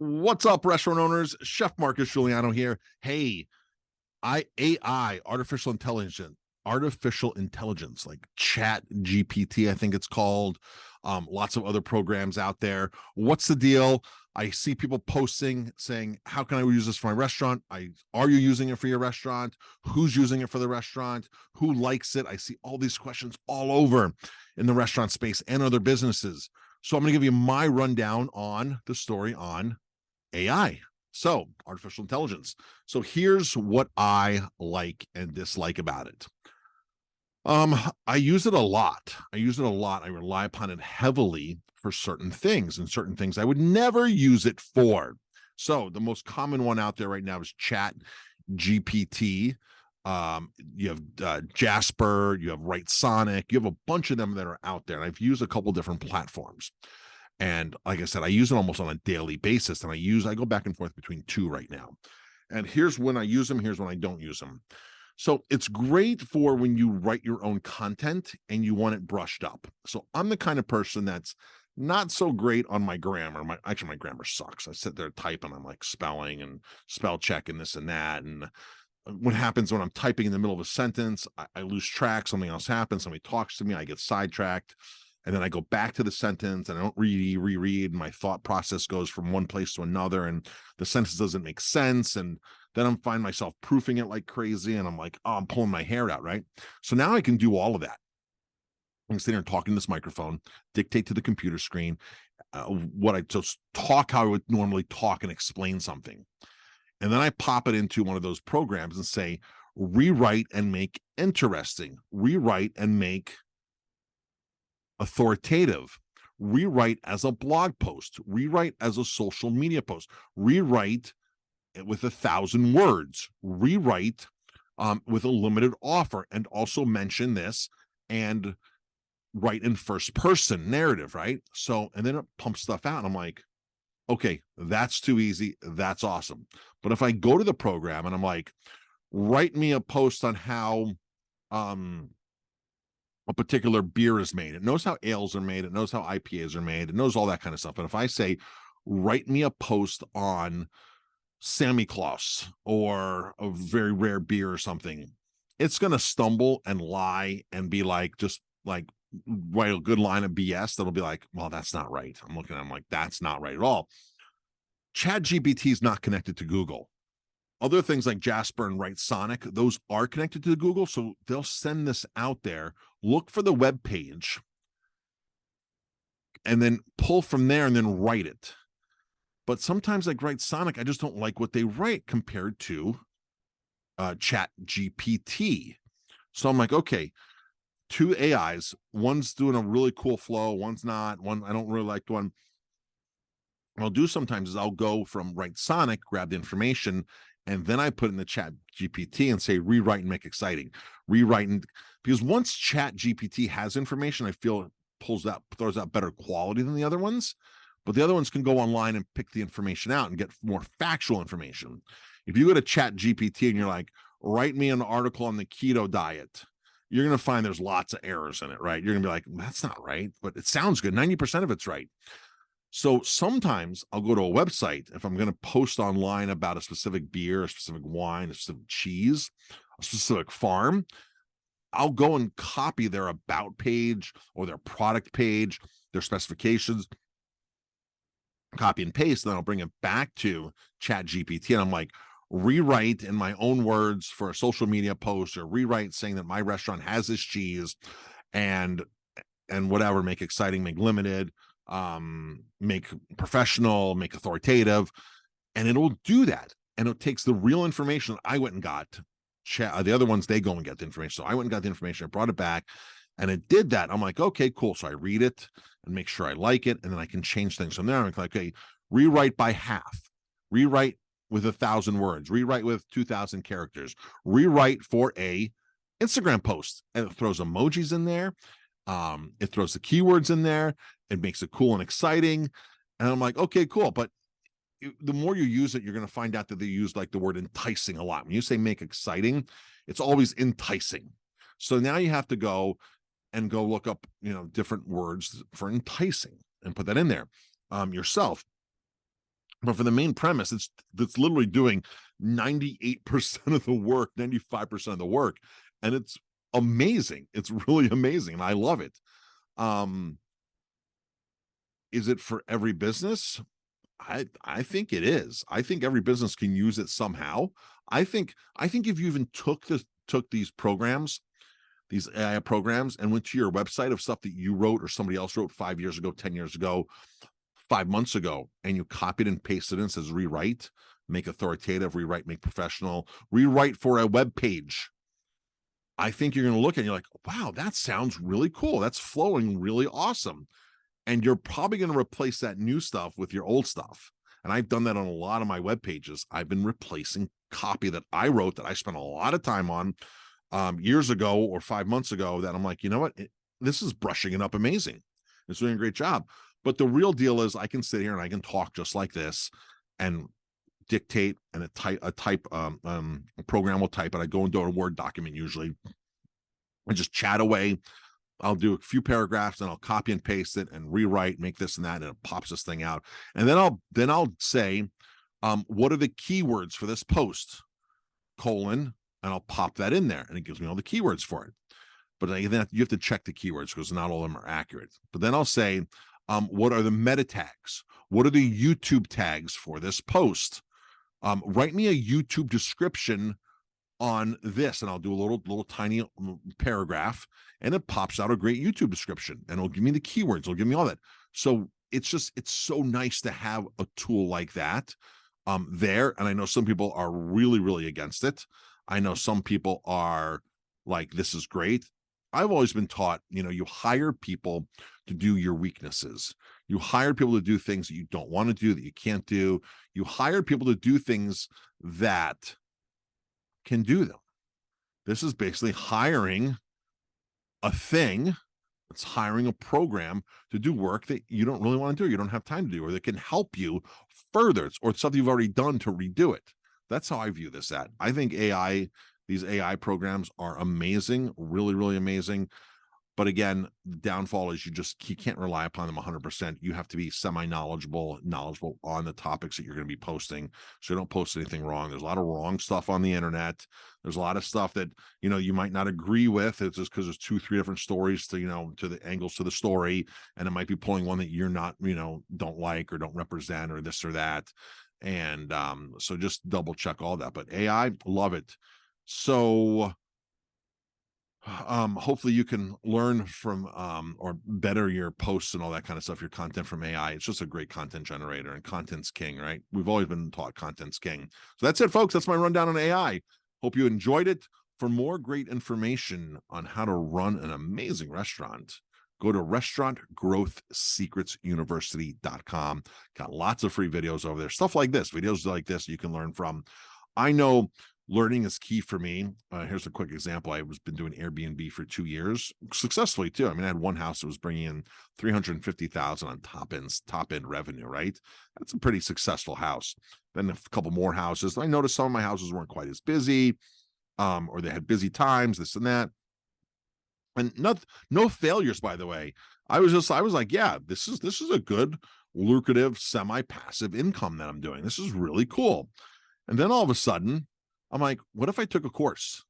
What's up, restaurant owners? Chef Marcus Guiliano here. Hey, AI, artificial intelligence, like Chat GPT, I think it's called. Lots of other programs out there. What's the deal? I see people posting saying, how can I use this for my restaurant? Are you using it for your restaurant? Who's using it for the restaurant? Who likes it? I see all these questions all over in the restaurant space and other businesses. So I'm going to give you my rundown on the story on AI. So, artificial intelligence. So, here's what I like and dislike about it. I use it a lot. I rely upon it heavily for certain things, and certain things I would never use it for. So, the most common one out there right now is Chat GPT. You have Jasper, you have WriteSonic, you have a bunch of them that are out there, and I've used a couple different platforms. And like I said, I use it almost on a daily basis. And I go back and forth between two right now. And here's when I use them, here's when I don't use them. So it's great for when you write your own content and you want it brushed up. So I'm the kind of person that's not so great on my grammar. My grammar sucks. I sit there typing, I'm like spelling and spell checking this and that. And what happens when I'm typing in the middle of a sentence, I lose track, something else happens, somebody talks to me, I get sidetracked. And then I go back to the sentence and I don't reread. My thought process goes from one place to another and the sentence doesn't make sense. And then I'm find myself proofing it like crazy. And I'm like, oh, I'm pulling my hair out, right? So now I can do all of that. I'm sitting here talking to this microphone, dictate to the computer screen, what I just talk how I would normally talk and explain something. And then I pop it into one of those programs and say, rewrite and make interesting, rewrite and make authoritative, rewrite as a blog post, rewrite as a social media post, rewrite with 1,000 words, rewrite with a limited offer, and also mention this and write in first person narrative, right? So, and then it pumps stuff out. And I'm like, okay, that's too easy. That's awesome. But if I go to the program and I'm like, write me a post on how a particular beer is made. It knows how ales are made. It knows how IPAs are made. It knows all that kind of stuff. But if I say, write me a post on Sammy Claus or a very rare beer or something, it's going to stumble and lie and be like, just like write a good line of BS that'll be like, well, that's not right. I'm looking at them like, that's not right at all. ChatGPT is not connected to Google. Other things like Jasper and WriteSonic, those are connected to Google, so they'll send this out there. Look for the web page, and then pull from there, and then write it. But sometimes, like WriteSonic, I just don't like what they write compared to Chat GPT. So I'm like, okay, two AIs. One's doing a really cool flow, one's not. One I don't really like the one. What I'll do sometimes is I'll go from WriteSonic, grab the information, and then I put in the Chat GPT and say, rewrite and make exciting. Because once Chat GPT has information, I feel it throws out better quality than the other ones. But the other ones can go online and pick the information out and get more factual information. If you go to Chat GPT and you're like, write me an article on the keto diet, you're going to find there's lots of errors in it, right? You're going to be like, that's not right, but it sounds good. 90% of it's right. So sometimes I'll go to a website if I'm going to post online about a specific beer, a specific wine, a specific cheese, a specific farm. I'll go and copy their about page or their product page, their specifications, copy and paste. Then I'll bring it back to Chat GPT and I'm like, rewrite in my own words for a social media post, or rewrite saying that my restaurant has this cheese and whatever, make exciting, make limited, make professional, make authoritative, and it'll do that. And it takes the real information I went and got. The other ones, they go and get the information. So I went and got the information, I brought it back, and it did that. I'm like, okay, cool. So I read it and make sure I like it, and then I can change things from there. I'm like, okay, rewrite by half, rewrite with 1,000 words, rewrite with 2,000 characters, rewrite for a Instagram post, and it throws emojis in there. It throws the keywords in there. It makes it cool and exciting. And I'm like, okay, cool. But the more you use it, you're going to find out that they use like the word enticing a lot. When you say make exciting, it's always enticing. So now you have to go look up, different words for enticing and put that in there yourself. But for the main premise, it's literally doing 98% of the work, 95% of the work. And it's amazing. It's really amazing. And I love it. Is it for every business? I think it is. I think every business can use it somehow. I think if you even took these programs, these AI programs, and went to your website of stuff that you wrote or somebody else wrote 5 years ago, 10 years ago, 5 months ago, and you copied and pasted it and says rewrite, make authoritative, rewrite, make professional, rewrite for a web page. I think you're going to look and you're like, wow, that sounds really cool. That's flowing really awesome. And you're probably going to replace that new stuff with your old stuff. And I've done that on a lot of my web pages. I've been replacing copy that I wrote that I spent a lot of time on years ago or 5 months ago that I'm like, you know what? This is brushing it up amazing. It's doing a great job. But the real deal is I can sit here and I can talk just like this and dictate, and a program will type it. I go into a Word document usually and just chat away. I'll do a few paragraphs and I'll copy and paste it and rewrite, make this and that, and it pops this thing out. And then I'll say, what are the keywords for this post? And I'll pop that in there, and it gives me all the keywords for it. But then you have to check the keywords because not all of them are accurate. But then I'll say, what are the meta tags? What are the YouTube tags for this post? Write me a YouTube description on this, and I'll do a little tiny paragraph, and it pops out a great YouTube description, and it'll give me the keywords. It'll give me all that. So it's so nice to have a tool like that there. And I know some people are really, really against it. I know some people are like, this is great. I've always been taught, you hire people to do your weaknesses. You hire people to do things that you don't want to do, that you can't do. You hire people to do things that can do them. This is basically hiring a thing. It's hiring a program to do work that you don't really want to do, you don't have time to do, or that can help you further, or something you've already done to redo it. That's how I view this at. I think these AI programs are amazing, really, really amazing. But again, the downfall is you can't rely upon them 100%. You have to be knowledgeable on the topics that you're going to be posting, so you don't post anything wrong. There's a lot of wrong stuff on the internet. There's a lot of stuff that you might not agree with. It's just because there's 2-3 different stories to the angles to the story, and it might be pulling one that you're not don't like or don't represent or this or that. And so just double check all that. But AI, love it. So hopefully you can learn from or better your posts and all that kind of stuff, your content from AI. It's just a great content generator, and content's king, right? We've always been taught content's king. So that's it, folks. That's my rundown on AI. Hope you enjoyed it. For more great information on how to run an amazing restaurant, go to restaurantgrowthsecretsuniversity.com. Got lots of free videos over there, videos like this you can learn from. I know learning is key for me. Here's a quick example. I was been doing Airbnb for 2 years successfully too. I mean, I had one house that was bringing in $350,000 on top end revenue, right? That's a pretty successful house. Then a couple more houses. I noticed some of my houses weren't quite as busy, or they had busy times, this and that. And no failures, by the way. I was like, yeah, this is a good, lucrative, semi-passive income that I'm doing. This is really cool. And then all of a sudden, I'm like, what if I took a course?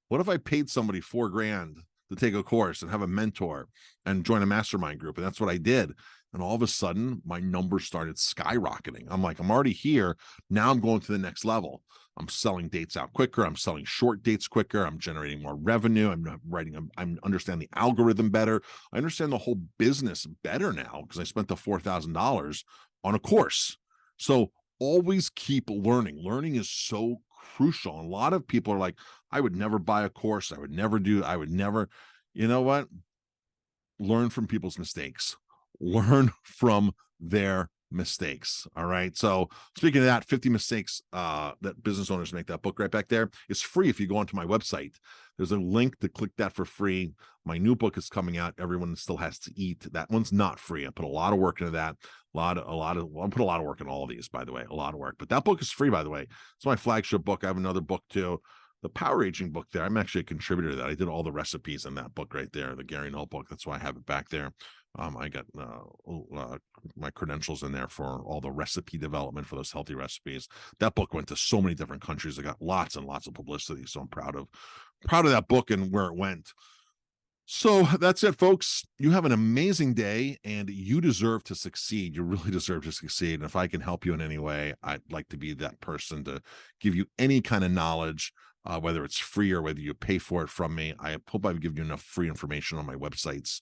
What if I paid somebody $4,000 to take a course and have a mentor and join a mastermind group? And that's what I did. And all of a sudden, my numbers started skyrocketing. I'm like, I'm already here. Now I'm going to the next level. I'm selling dates out quicker. I'm selling short dates quicker. I'm generating more revenue. I'm understanding the algorithm better. I understand the whole business better now because I spent the $4,000 on a course. So always keep learning. Learning is so crucial. A lot of people are like, I would never buy a course. I would never. You know what? Learn from people's mistakes. Learn from their mistakes. All right. So speaking of that, 50 mistakes that business owners make, that book right back there is free. If you go onto my website, there's a link to click that for free. My new book is coming out. Everyone Still Has to Eat. That one's not free. I put a lot of work into that. I put a lot of work in all of these, by the way, a lot of work, but that book is free, by the way. It's my flagship book. I have another book too, the Power Aging book there. I'm actually a contributor to that. I did all the recipes in that book right there, the Gary Null book. That's why I have it back there. I got my credentials in there for all the recipe development for those healthy recipes. That book went to so many different countries. It got lots and lots of publicity. So I'm proud of that book and where it went. So that's it, folks. You have an amazing day and you deserve to succeed. You really deserve to succeed. And if I can help you in any way, I'd like to be that person to give you any kind of knowledge, whether it's free or whether you pay for it from me. I hope I've given you enough free information on my websites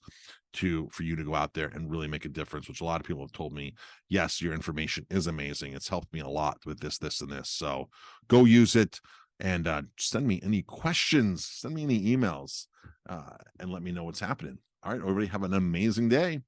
for you to go out there and really make a difference, which a lot of people have told me, yes, your information is amazing. It's helped me a lot with this, and this. So go use it. And send me any questions, send me any emails, and let me know what's happening. All right, everybody have an amazing day.